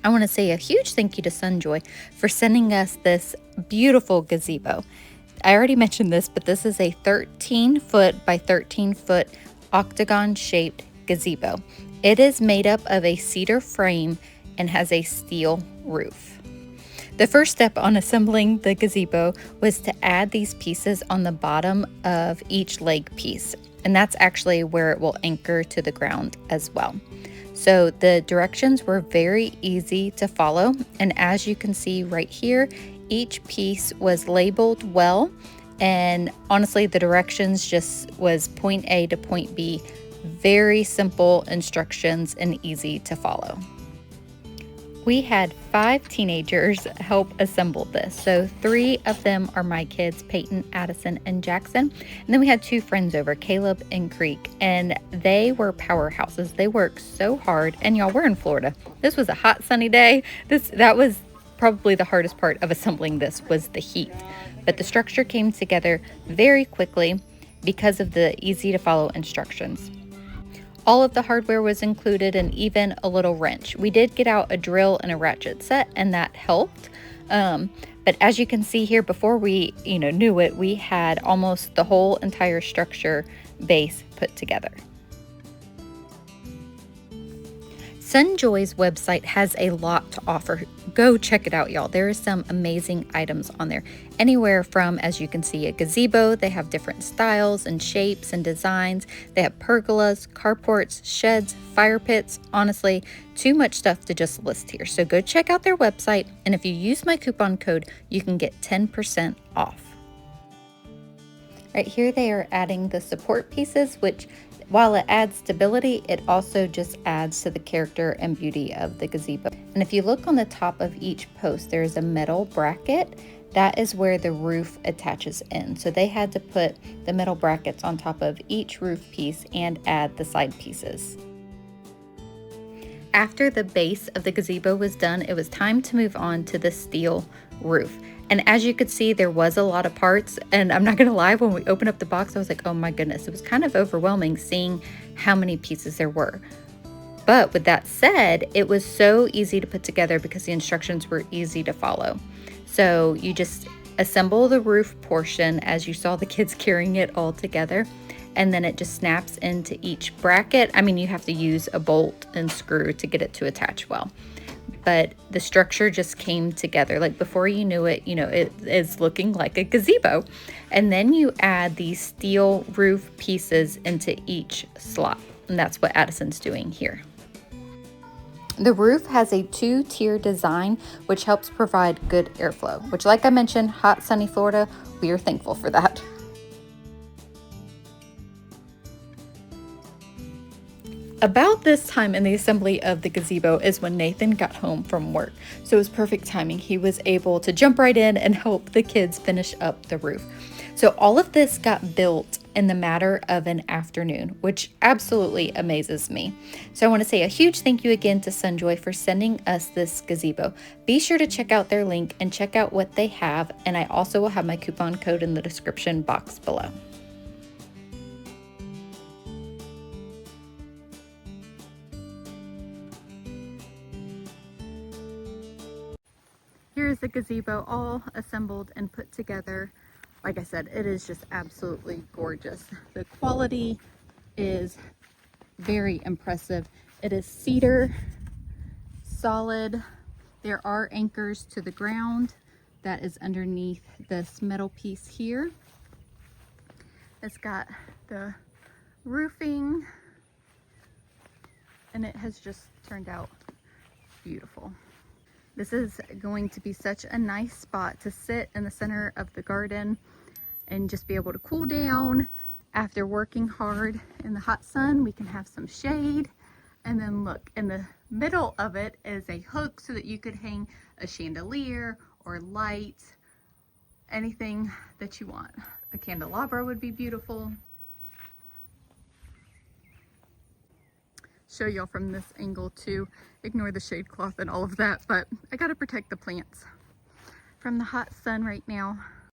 I want to say a huge thank you to SUNJOY for sending us this beautiful gazebo. I already mentioned this, but this is a 13-foot by 13-foot octagon shaped gazebo. It is made up of a cedar frame and has a steel roof. The first step on assembling the gazebo was to add these pieces on the bottom of each leg piece, and that's actually where it will anchor to the ground as well. So the directions were very easy to follow, and as you can see right here, each piece was labeled well, and honestly the directions just was point A to point B. Very simple instructions and easy to follow. We had 5 teenagers help assemble this. So 3 of them are my kids, Peyton, Addison, and Jackson. And then we had 2 friends over, Caleb and Creek, and they were powerhouses. They worked so hard. And y'all, we're in Florida. This was a hot, sunny day. That was probably the hardest part of assembling this, was the heat. But the structure came together very quickly because of the easy to follow instructions. All of the hardware was included, and even a little wrench. We did get out a drill and a ratchet set, and that helped. But as you can see here, before we knew it, we had almost the whole entire structure base put together. SUNJOY's website has a lot to offer. Go check it out, y'all. There are some amazing items on there. Anywhere from, as you can see, a gazebo. They have different styles and shapes and designs. They have pergolas, carports, sheds, fire pits. Honestly, too much stuff to just list here. So go check out their website, and if you use my coupon code, you can get 10% off. Right here, they are adding the support pieces, which while it adds stability, it also just adds to the character and beauty of the gazebo. And if you look on the top of each post, there is a metal bracket. That is where the roof attaches in. So they had to put the metal brackets on top of each roof piece and add the side pieces. After the base of the gazebo was done, it was time to move on to the steel roof. And as you could see, there was a lot of parts, and I'm not gonna lie, when we opened up the box, I was like, oh my goodness, it was kind of overwhelming seeing how many pieces there were. But with that said, it was so easy to put together because the instructions were easy to follow. So you just assemble the roof portion as you saw the kids carrying it all together, and then it just snaps into each bracket. I mean, you have to use a bolt and screw to get it to attach well. But the structure just came together. Like before you knew it, it is looking like a gazebo. And then you add these steel roof pieces into each slot. And that's what Addison's doing here. The roof has a 2-tier design, which helps provide good airflow, which, like I mentioned, hot, sunny Florida, we are thankful for that. About this time in the assembly of the gazebo is when Nathan got home from work. So it was perfect timing. He was able to jump right in and help the kids finish up the roof. So all of this got built in the matter of an afternoon, which absolutely amazes me. So I want to say a huge thank you again to SUNJOY for sending us this gazebo. Be sure to check out their link and check out what they have. And I also will have my coupon code in the description box below. Here's the gazebo all assembled and put together. Like I said, it is just absolutely gorgeous. The quality is very impressive. It is cedar, solid. There are anchors to the ground that is underneath this metal piece here. It's got the roofing, and it has just turned out beautiful. This is going to be such a nice spot to sit in the center of the garden and just be able to cool down after working hard in the hot sun. We can have some shade. And then look, in the middle of it is a hook so that you could hang a chandelier or lights, anything that you want. A candelabra would be beautiful. Show y'all from this angle too. Ignore the shade cloth and all of that, but I gotta protect the plants from the hot sun right now.